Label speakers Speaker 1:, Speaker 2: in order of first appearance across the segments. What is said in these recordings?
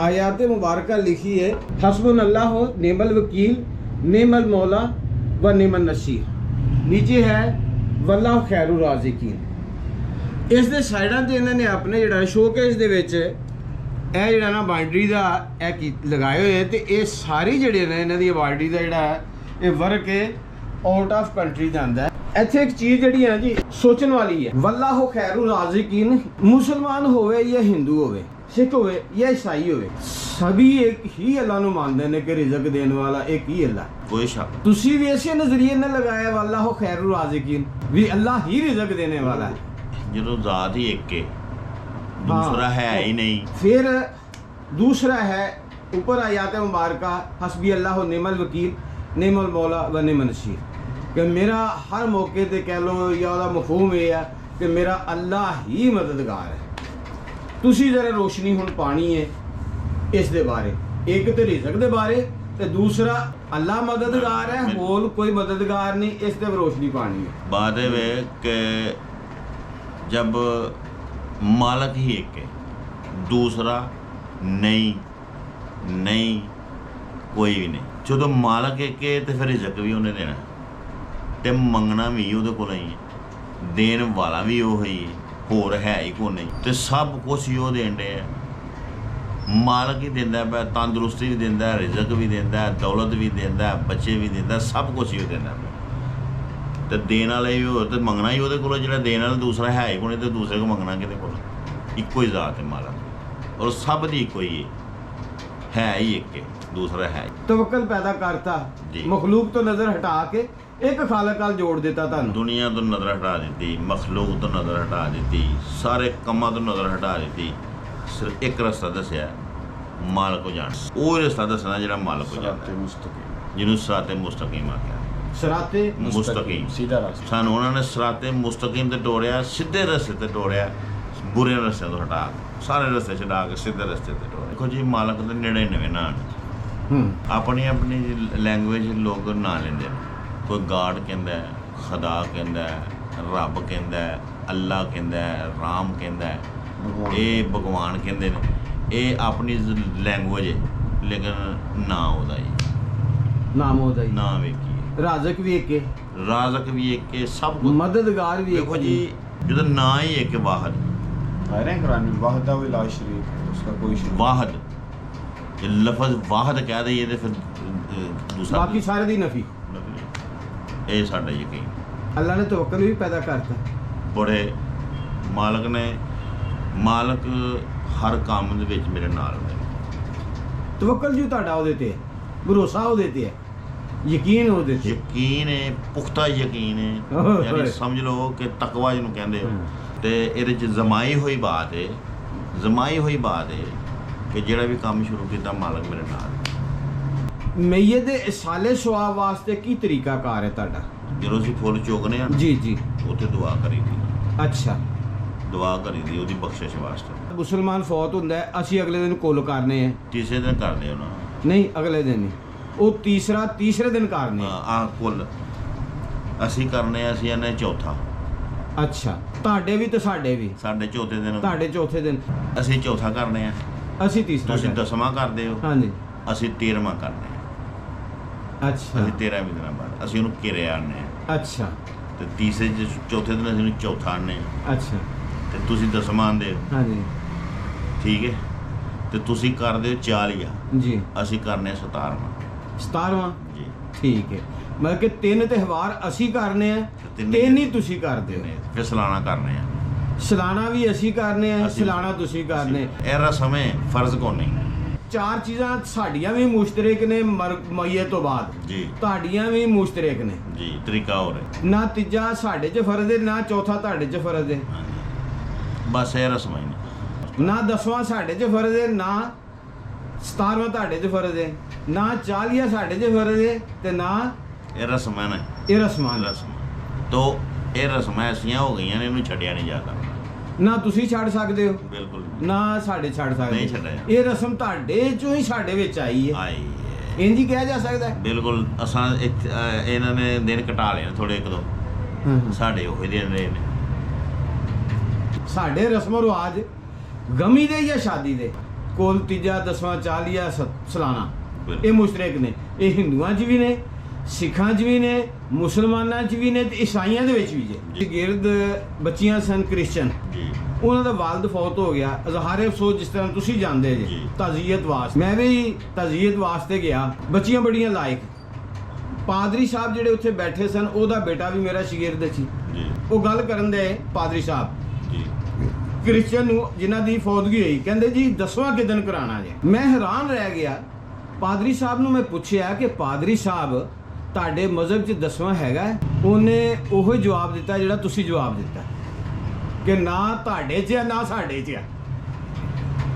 Speaker 1: आयात मुबारक लिखी है, हस्बुनल्लाह नेमल वकील नेमल मौला व नेमल नसीर। नीचे है वल्लाहु खैरुर राज़िकीन। इस दे साइडां ते इन्होंने अपने जिहड़ा शोकेस दे विच ਇਹ ਜਿਹੜਾ ਨਾ ਬਾਉਂਡਰੀ ਦਾ ਇਹ ਲਗਾਏ ਹੋਏ ਤੇ ਇਹ ਸਾਰੀ ਜਿਹੜੇ ਨੇ ਇਹਨਾਂ ਦੀ ਬਾਉਂਡਰੀ ਦਾ ਜਿਹੜਾ ਇਹ ਵਰਕ ਹੈ ਆਊਟ ਆਫ ਕੰਟਰੀ ਜਾਂਦਾ ਹੈ। ਇੱਥੇ ਇੱਕ ਚੀਜ਼ ਜਿਹੜੀ ਹੈ ਜੀ ਸੋਚਣ ਵਾਲੀ ਹੈ, ਵੱਲਾਹੁ ਖੈਰੂ ਰਾਜ਼ਿਕੀਨ। ਮੁਸਲਮਾਨ ਹੋਵੇ ਜਾਂ ਹਿੰਦੂ ਹੋਵੇ, ਸਿੱਖ ਹੋਵੇ ਜਾਂ ਈਸਾਈ ਹੋਵੇ, ਸਭੀ ਇੱਕ ਹੀ ਅੱਲਾ ਨੂੰ ਮੰਨਦੇ ਨੇ ਕਿ ਰਿਜ਼ਕ ਦੇਣ ਵਾਲਾ ਇੱਕ ਹੀ ਅੱਲਾ।
Speaker 2: ਕੋਈ ਸ਼ੱਕ
Speaker 1: ਤੁਸੀਂ ਵੀ ਇਸੇ ਨਜ਼ਰੀਏ ਨਾਲ ਲਗਾਇਆ ਵੱਲਾਹੁ ਖੈਰੂ ਰਾਜ਼ਿਕੀਨ ਵੀ ਅੱਲਾ ਹੀ ਰਿਜ਼ਕ ਦੇਣੇ ਵਾਲਾ ਹੈ,
Speaker 2: ਜਦੋਂ ਜ਼ਾਤ ਹੀ ਇੱਕ ਹੈ, दूसरा है ही नहीं।
Speaker 1: फिर दूसरा है ऊपर आयात मुबारका हस्बी अल्लाह नेमल वकील नेमल मौला व नेमल नसीर, कि मेरा हर मौके ते कह लो या ਉਹਦਾ ਮਫਹੂਮ ਇਹ ਹੈ ਕਿ ਮੇਰਾ ਅੱਲਾਹ ਹੀ ਮਦਦਗਾਰ ਹੈ। ਤੁਸੀਂ ਜ਼ਰਾ ਰੋਸ਼ਨੀ ਹੁਣ ਪਾਣੀ ਹੈ ਇਸ ਦੇ ਬਾਰੇ, ਇੱਕ ਤੇ ਰਿਜ਼ਕ ਦੇ ਬਾਰੇ ਤੇ ਦੂਸਰਾ ਅੱਲਾਹ ਮਦਦਗਾਰ ਹੈ, ਹੋਰ ਕੋਈ ਮਦਦਗਾਰ ਨਹੀਂ, ਇਸ ਤੇ ਰੋਸ਼ਨੀ ਪਾਣੀ ਹੈ।
Speaker 2: बात है कि जब मालक ही एक है, दूसरा नहीं कोई भी नहीं। जो मालक एक है तो फिर रिजक भी उन्हें देना ते मंगना भी ਉਹਦੇ ਕੋਲ ਹੀ ਹੈ, देन वाला भी ਉਹ ਹੀ है, ਹੋਰ है ही को नहीं। ਤੇ सब कुछ ही ਉਹ ਦੇਣ ਦੇ ਮਾਲਕ ਹੀ ਦਿੰਦਾ ਪਿਆ, ਤੰਦਰੁਸਤੀ ਵੀ ਦਿੰਦਾ, ਰਿਜ਼ਕ ਵੀ ਦਿੰਦਾ, ਦੌਲਤ ਵੀ ਦਿੰਦਾ, ਬੱਚੇ ਵੀ ਦਿੰਦਾ, ਸਭ ਕੁਝ ਹੀ ਉਹ ਦਿੰਦਾ ਪਿਆ। ਤੇ ਦੇਣ ਵਾਲੇ ਵੀ ਹੋਰ ਤੇ ਮੰਗਣਾ ਹੀ ਉਹਦੇ ਕੋਲ, ਜਿਹੜਾ ਦੇਣ ਵਾਲਾ ਦੂਸਰਾ ਹੈ ਹੀ ਕੋਲ, ਤੇ ਦੂਸਰੇ ਕੋਲ ਮੰਗਣਾ ਕਿਹਦੇ ਕੋਲ? ਇੱਕੋ ਹੀ ਜ਼ਾਤ ਹੈ ਮਾਲਕ, ਔਰ ਸਭ ਦੀ ਇੱਕੋ ਹੀ ਹੈ ਹੀ ਇੱਕ ਹੈ, ਦੂਸਰਾ ਹੈ।
Speaker 1: ਤਵੱਕਲ ਪੈਦਾ ਕਰਤਾ, ਮਖਲੂਕ ਤੋਂ ਨਜ਼ਰ ਹਟਾ ਕੇ ਇੱਕ ਖਾਲਕ ਨਾਲ ਜੋੜ ਦਿੱਤਾ ਤੁਹਾਨੂੰ।
Speaker 2: ਦੁਨੀਆ ਤੋਂ ਨਜ਼ਰ ਹਟਾ ਦਿੱਤੀ, ਮਖਲੂਕ ਤੋਂ ਨਜ਼ਰ ਹਟਾ ਦਿੱਤੀ, ਸਾਰੇ ਕੰਮਾਂ ਤੋਂ ਨਜ਼ਰ ਹਟਾ ਦਿੱਤੀ, ਸਿਰਫ ਇੱਕ ਰਸਤਾ ਦੱਸਿਆ, ਮਾਲਕ ਕੋ ਜਾਣ। ਉਹ ਰਸਤਾ ਦੱਸਣਾ ਜਿਹੜਾ ਮਾਲਕ ਕੋ ਜਾਂਦਾ, ਜਿਹਨੂੰ ਸਿਰਾਤੇ ਮੁਸਤਕੀਮ ਆਖਿਆ। ਸਿਰਾਤੇ ਮੁਸਤਕੀਮ
Speaker 1: ਸਿੱਧਾ ਰਸਤਾ।
Speaker 2: ਸਾਨੂੰ ਉਹਨਾਂ ਨੇ ਸਿਰਾਤੇ ਮੁਸਤਕੀਮ ਤੇ ਤੋੜਿਆ, ਸਿੱਧੇ ਰਸਤੇ ਤੇ ਤੋੜਿਆ, ਬੁਰੇ ਰਸਤੇ ਤੋਂ ਹਟਾ ਕੇ ਸਾਰੇ ਰਸਤੇ ਛਡਾ ਕੇ ਸਿੱਧੇ ਰਸਤੇ ਤੇ ਤੋੜਿਆ। ਦੇਖੋ ਜੀ, ਮਾਲਕ ਦੇ 99 ਨਾਂ ਨੇ, ਆਪਣੀ ਆਪਣੀ ਲੈਂਗੁਏਜ ਲੋਕ ਨਾਂ ਲੈਂਦੇ ਨੇ। ਕੋਈ ਗਾਡ ਕਹਿੰਦਾ, ਖੁਦਾ ਕਹਿੰਦਾ, ਰੱਬ ਕਹਿੰਦਾ, ਅੱਲਾ ਕਹਿੰਦਾ, ਰਾਮ ਕਹਿੰਦਾ, ਇਹ ਭਗਵਾਨ ਕਹਿੰਦੇ ਨੇ। ਇਹ ਆਪਣੀ ਲੈਂਗੁਏਜ ਹੈ, ਲੇਕਿਨ ਨਾਂ ਉਹਦਾ ਹੀ,
Speaker 1: ਨਾਮ ਉਹਦਾ ਹੀ,
Speaker 2: ਨਾਂ ਵੇਖੀਏ।
Speaker 1: ਰਾਜ਼ਕ ਵੀ ਇੱਕ ਹੈ,
Speaker 2: ਰਾਜ਼ਕ ਵੀ ਇੱਕ ਹੈ, ਸਭ ਕੁਝ
Speaker 1: ਮਦਦਗਾਰ ਵੀ ਇੱਕ।
Speaker 2: ਦੇਖੋ ਜੀ, ਜਦੋਂ ਨਾਂ ਹੀ ਇੱਕ ਵਾਹਦ, ਵਾਹਦ, ਜੇ ਲਫ਼ਜ਼ ਵਾਹਦ ਕਹਿ ਦਈਏ ਤੇ ਫਿਰ ਦੂਸਰਾ
Speaker 1: ਬਾਕੀ ਸਾਰੇ ਦੀ ਨਫੀ।
Speaker 2: ਇਹ ਸਾਡਾ ਯਕੀਨ।
Speaker 1: ਅੱਲਾ ਨੇ ਤਵੱਕਲ ਵੀ ਪੈਦਾ ਕਰਤਾ।
Speaker 2: ਬੜੇ ਮਾਲਕ ਹਰ ਕੰਮ ਦੇ ਵਿੱਚ ਮੇਰੇ ਨਾਲ ਹੈ।
Speaker 1: ਤਵੱਕਲ ਜੀ ਤੁਹਾਡਾ ਉਹਦੇ ਤੇ ਹੈ, ਭਰੋਸਾ ਉਹਦੇ ਤੇ ਹੈ, ਯਕੀਨ ਉਹਦੇ ਤੇ।
Speaker 2: ਯਕੀਨ ਹੈ, ਪੁਖਤਾ ਯਕੀਨ ਹੈ, ਯਾਨੀ ਸਮਝ ਲਓ ਕਿ ਤਕਵਾ ਜਿਹਨੂੰ ਕਹਿੰਦੇ ਹੋ। ਤੇ ਇਹਦੇ 'ਚ ਜ਼ਮਾਈ ਹੋਈ ਬਾਤ ਹੈ ਕਿ ਜਿਹੜਾ ਵੀ ਕੰਮ ਸ਼ੁਰੂ ਕੀਤਾ ਮਾਲਕ ਮੇਰੇ ਨਾਲ।
Speaker 1: ਮਈਏ ਦੇ ਇਸਾਲੇ ਸਵਾਬ ਵਾਸਤੇ ਕੀ ਤਰੀਕਾ ਕਾਰ ਹੈ ਤੁਹਾਡਾ?
Speaker 2: ਜਦੋਂ ਅਸੀਂ ਫੁੱਲ ਚੁੱਕਨੇ ਆ
Speaker 1: ਜੀ
Speaker 2: ਉੱਥੇ ਦੁਆ ਕਰੀਦੀ।
Speaker 1: ਅੱਛਾ,
Speaker 2: ਦੁਆ ਕਰੀਦੀ ਉਹਦੀ ਬਖਸ਼ਿਸ਼ ਵਾਸਤੇ।
Speaker 1: ਮੁਸਲਮਾਨ ਫੌਤ ਹੁੰਦਾ ਹੈ, ਅਸੀਂ ਅਗਲੇ ਦਿਨ ਕੁੱਲ ਕਰਨੇ ਆ।
Speaker 2: ਤੀਸਰੇ ਦਿਨ ਕਰਦੇ ਉਹਨਾਂ
Speaker 1: ਨਹੀਂ, ਅਗਲੇ ਦਿਨ ਨਹੀਂ, ਉਹ ਤੀਸਰੇ ਦਿਨ ਕਰਨੇ
Speaker 2: ਆ ਕੁੱਲ ਅਸੀਂ ਕਰਨੇ ਆ। ਅਸੀਂ ਇਹਨੇ ਚੌਥਾ।
Speaker 1: ਅੱਛਾ, ਤੁਹਾਡੇ ਵੀ ਤੇ ਸਾਡੇ ਵੀ।
Speaker 2: ਸਾਡੇ ਚੌਥੇ ਦਿਨ,
Speaker 1: ਤੁਹਾਡੇ ਚੌਥੇ ਦਿਨ,
Speaker 2: ਅਸੀਂ ਚੌਥਾ ਕਰਨੇ ਆ,
Speaker 1: ਅਸੀਂ ਤੀਸਰਾ।
Speaker 2: ਤੁਸੀਂ 10ਵਾਂ ਕਰਦੇ ਹੋ,
Speaker 1: ਹਾਂਜੀ,
Speaker 2: ਅਸੀਂ 13ਵਾਂ ਕਰਨੇ ਆ।
Speaker 1: ਅੱਛਾ,
Speaker 2: ਅਸੀਂ 13 ਦਿਨਾਂ ਬਾਅਦ ਅਸੀਂ ਉਹਨੂੰ ਘੇਰੇ ਆਉਂਦੇ ਆ।
Speaker 1: ਅੱਛਾ,
Speaker 2: ਤੇ ਤੀਸਰੇ ਚੌਥੇ ਦਿਨ ਅਸੀਂ ਉਹਨੂੰ ਚੌਥਾ ਆਉਂਦੇ ਆ।
Speaker 1: ਅੱਛਾ,
Speaker 2: ਤੇ ਤੁਸੀਂ 10ਵਾਂ ਆਉਂਦੇ ਹੋ।
Speaker 1: ਹਾਂਜੀ,
Speaker 2: ਠੀਕ ਹੈ। ਤੇ ਤੁਸੀਂ ਕਰਦੇ ਹੋ 40,
Speaker 1: ਜੀ,
Speaker 2: ਅਸੀਂ ਕਰਨੇ 17ਵਾਂ।
Speaker 1: 17ਵਾਂ,
Speaker 2: ਜੀ,
Speaker 1: ਠੀਕ ਹੈ। ਮਤਲਬ ਕਿ 3 ਤਿਉਹਾਰ ਅਸੀਂ ਕਰਨੇ ਆ, 3 ਹੀ ਤੁਸੀਂ ਕਰਦੇ ਹੋ।
Speaker 2: ਫਿਰ ਸਾਲਾਨਾ ਕਰਨੇ ਆ।
Speaker 1: ਸਾਲਾਨਾ ਵੀ ਅਸੀਂ ਕਰਨੇ ਆ, ਸਾਲਾਨਾ ਤੁਸੀਂ ਕਰਨੇ।
Speaker 2: ਇਹ ਰਸਮ ਹੈ, ਫਰਜ਼ ਕੋ ਨਹੀਂ।
Speaker 1: 4 ਚੀਜ਼ਾਂ ਸਾਡੀਆਂ ਵੀ ਮੁਸ਼ਤਰਕ ਨੇ ਮਈਏ ਤੋਂ ਬਾਅਦ,
Speaker 2: ਜੀ,
Speaker 1: ਤੁਹਾਡੀਆਂ ਵੀ ਮੁਸ਼ਤਰਕ ਨੇ
Speaker 2: ਜੀ। ਤਰੀਕਾ ਹੋਰ ਹੈ,
Speaker 1: ਨਾ ਤੀਜਾ ਸਾਡੇ 'ਚ ਫਰਜ਼ ਹੈ, ਨਾ ਚੌਥਾ ਤੁਹਾਡੇ 'ਚ ਫਰਜ਼ ਹੈ।
Speaker 2: ਬਸ ਇਹ ਰਸਮ ਹੀ ਨਹੀਂ।
Speaker 1: ਨਾ 10ਵਾਂ ਸਾਡੇ 'ਚ ਫਰਜ਼ ਹੈ, ਨਾ 17ਵਾਂ ਤੁਹਾਡੇ 'ਚ ਫਰਜ਼ ਹੈ, ਨਾ 40 ਸਾਡੇ 'ਚ ਫਰਜ਼ ਹੈ, ਤੇ ਨਾ
Speaker 2: ਇਹ ਰਸਮਾਂ ਨੇ।
Speaker 1: ਇਹ ਰਸਮਾਂ
Speaker 2: ਤੋ ਇਹ ਰਸਮਾਂ ਐਸੀਆਂ ਹੋ ਗਈਆਂ ਨੇ, ਇਹਨੂੰ ਛੱਡਿਆ ਨਹੀਂ ਜਾਂਦਾ।
Speaker 1: ਨਾ ਤੁਸੀਂ ਛੱਡ ਸਕਦੇ ਹੋ,
Speaker 2: ਬਿਲਕੁਲ
Speaker 1: ਨਾ ਸਾਡੇ ਛੱਡ ਸਕਦੇ।
Speaker 2: ਨਹੀਂ ਛੱਡਿਆ।
Speaker 1: ਇਹ ਰਸਮ ਤੁਹਾਡੇ ਚੋਂ ਹੀ ਸਾਡੇ ਵਿੱਚ ਆਈ ਹੈ, ਇੰਜ ਹੀ ਕਿਹਾ ਜਾ ਸਕਦਾ ਹੈ।
Speaker 2: ਬਿਲਕੁਲ। ਅਸਾਂ ਇਹਨਾਂ ਨੇ ਦਿਨ ਘਟਾ ਲਏ ਥੋੜੇ ਇੱਕ ਦੋ, ਸਾਡੇ ਉਹੀ ਦਿਨ ਰਹੇ ਨੇ।
Speaker 1: ਸਾਡੇ ਰਸਮ ਰਿਵਾਜ ਗਮੀ ਦੇ ਜਾਂ ਸ਼ਾਦੀ ਦੇ ਕੋਲ ਤੀਜਾ ਦਸਵਾਂ ਚਾਲੀਆ ਸਾਲਾਨਾ
Speaker 2: ਬਿਲਕੁਲ।
Speaker 1: ਇਹ ਮੁਸ਼ਤਰਕ ਨੇ। ਇਹ ਹਿੰਦੂਆਂ 'ਚ ਵੀ ਨੇ, ਸਿੱਖਾਂ 'ਚ ਵੀ ਨੇ, ਮੁਸਲਮਾਨਾਂ 'ਚ ਵੀ ਨੇ ਤੇ ਈਸਾਈਆਂ ਦੇ ਵਿੱਚ ਵੀ
Speaker 2: ਜੀ।
Speaker 1: ਗਿਰਦ ਬੱਚੀਆਂ ਸਨ ਕ੍ਰਿਸਚਨ,
Speaker 2: ਜੀ
Speaker 1: ਉਹਨਾਂ ਦਾ ਵਾਲਦ ਫੌਤ ਹੋ ਗਿਆ। ਇਜ਼ਹਾਰ ਅਫਸੋਸ ਜਿਸ ਤਰ੍ਹਾਂ ਤੁਸੀਂ ਜਾਣਦੇ ਜੀ,
Speaker 2: ਜੀ।
Speaker 1: ਤਾਜ਼ੀਅਤ ਵਾਸਤੇ ਮੈਂ ਵੀ ਤਾਜ਼ੀਅਤ ਵਾਸਤੇ ਗਿਆ। ਬੱਚੀਆਂ ਬੜੀਆਂ ਲਾਇਕ। ਪਾਦਰੀ ਸਾਹਿਬ ਜਿਹੜੇ ਉੱਥੇ ਬੈਠੇ ਸਨ, ਉਹਦਾ ਬੇਟਾ ਵੀ ਮੇਰਾ ਸ਼ਾਗਿਰਦ ਸੀ।
Speaker 2: ਜੀ
Speaker 1: ਉਹ ਗੱਲ ਕਰਨ ਦੇ ਪਾਦਰੀ ਸਾਹਿਬ
Speaker 2: ਜੀ
Speaker 1: ਕ੍ਰਿਸਚਨ ਨੂੰ ਜਿਨ੍ਹਾਂ ਦੀ ਫੌਤਗੀ ਹੋਈ, ਕਹਿੰਦੇ ਜੀ 10ਵਾਂ ਕਿਦਨ ਕਰਾਣਾ ਜੇ। ਮੈਂ ਹੈਰਾਨ ਰਹਿ ਗਿਆ। ਪਾਦਰੀ ਸਾਹਿਬ ਨੂੰ ਮੈਂ ਪੁੱਛਿਆ ਕਿ ਪਾਦਰੀ ਸਾਹਿਬ ਤੁਹਾਡੇ ਮਜ਼ਹਬ 'ਚ 10ਵਾਂ ਹੈਗਾ ਹੈ? ਉਹਨੇ ਉਹੀ ਜਵਾਬ ਦਿੱਤਾ ਜਿਹੜਾ ਤੁਸੀਂ ਜਵਾਬ ਦਿੱਤਾ ਕਿ ਨਾ ਤੁਹਾਡੇ 'ਚ ਆ ਨਾ ਸਾਡੇ 'ਚ ਆ।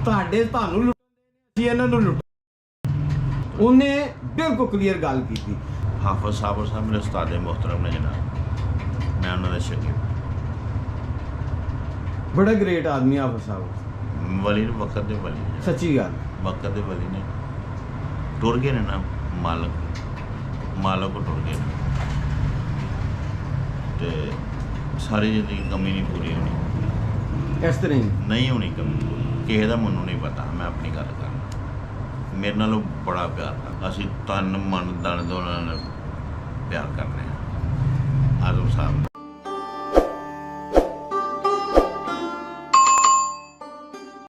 Speaker 1: ਤੁਹਾਨੂੰ ਲੁੱਟਦੇ ਨੇ, ਅਸੀਂ ਇਹਨਾਂ ਨੂੰ ਲੁੱਟ। ਉਹਨੇ ਬਿਲਕੁਲ ਕਲੀਅਰ ਗੱਲ ਕੀਤੀ।
Speaker 2: ਹਾਫਿਜ਼ ਸਾਹਿਬ ਮੇਰੇ ਉਸਤਾਦ ਮੁਹਤਰਮ ਨੇ ਜਨਾਬ, ਮੈਂ ਉਹਨਾਂ ਦਾ ਸ਼ਾਗਿਰਦ।
Speaker 1: ਬੜਾ ਗ੍ਰੇਟ ਆਦਮੀ ਹਾਫਿਜ਼ ਸਾਹਿਬ,
Speaker 2: ਵਲੀ ਨੂੰ ਵਕਤ ਦੇ ਵਲੀ ਨੇ,
Speaker 1: ਸੱਚੀ ਗੱਲ।
Speaker 2: ਵਕਤ ਦੇ ਵਲੀ ਨੇ। ਟੁਰ ਗਏ ਨੇ ਨਾ, ਮਾਲਕ ਕੋ ਟੁਰ ਗਏ ਨੇ ਤੇ ਸਾਰੀ ਜ਼ਿੰਦਗੀ ਕਮੀ ਨਹੀਂ ਪੂਰੀ ਹੋਣੀ,
Speaker 1: ਇਸ ਤਰ੍ਹਾਂ ਹੀ
Speaker 2: ਨਹੀਂ ਹੋਣੀ ਕਮੀ ਪੂਰੀ। ਕਿਸੇ ਦਾ ਮੈਨੂੰ ਨਹੀਂ ਪਤਾ, ਮੈਂ ਆਪਣੀ ਗੱਲ ਕਰਨਾ। ਮੇਰੇ ਨਾਲ ਉਹ ਬੜਾ ਪਿਆਰ ਕਰਦਾ, ਅਸੀਂ ਤਨ ਮਨ ਦਨ ਦੋਨਾਂ ਨਾਲ ਪਿਆਰ ਕਰਨੇ ਆ ਆਜ਼ਮ ਸਾਹਿਬ।